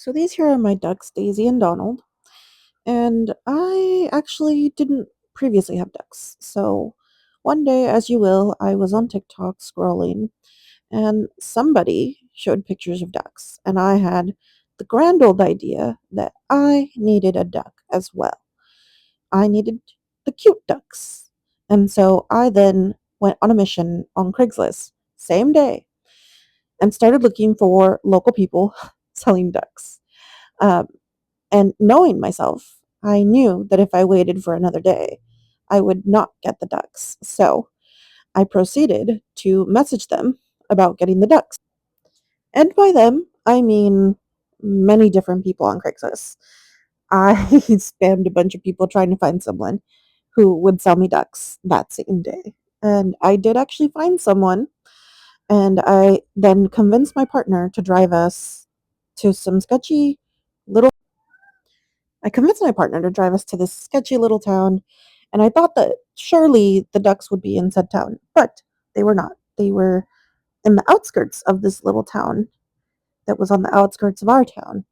So these here are my ducks, Daisy and Donald. And I actually didn't previously have ducks. So one day, as you will, I was on TikTok scrolling and somebody showed pictures of ducks. And I had the grand old idea that I needed a duck as well. I needed the cute ducks. And so I then went on a mission on Craigslist, same day, and started looking for local people selling ducks. Um, And knowing myself, I knew that if I waited for another day, I would not get the ducks. So I proceeded to message them about getting the ducks. And by them, I mean many different people on Craigslist. I spammed a bunch of people trying to find someone who would sell me ducks that same day. And I did actually find someone, and I then convinced my partner to drive us to some sketchy little I convinced my partner to drive us to this sketchy little town, and I thought that surely the ducks would be in said town, but they were not. They were in the outskirts of this little town that was on the outskirts of our town.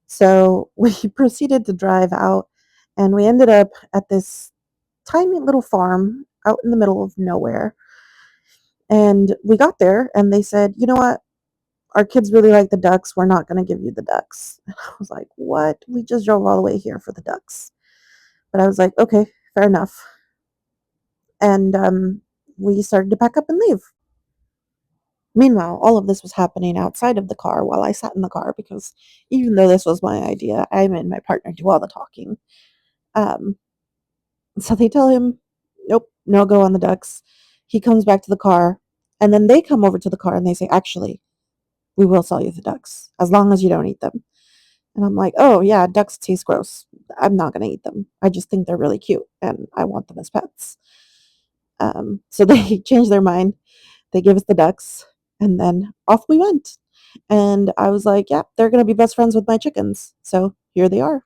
So we proceeded to drive out, and we ended up at this tiny little farm out in the middle of nowhere. And we got there, and they said, "You know what? Our kids really like the ducks. We're not going to give you the ducks." And I was like, "What? We just drove all the way here for the ducks." But I was like, okay, fair enough. And we started to pack up and leave. Meanwhile, all of this was happening outside of the car while I sat in the car because even though this was my idea, I made my partner do all the talking. Um, so they tell him, nope, no go on the ducks. He comes back to the car, and then they come over to the car and they say, actually, we will sell you the ducks as long as you don't eat them. And I'm like, oh, yeah, ducks taste gross. I'm not going to eat them. I just think they're really cute and I want them as pets. So they changed their mind. They gave us the ducks, and then off we went. And I was like, yeah, they're going to be best friends with my chickens. So here they are.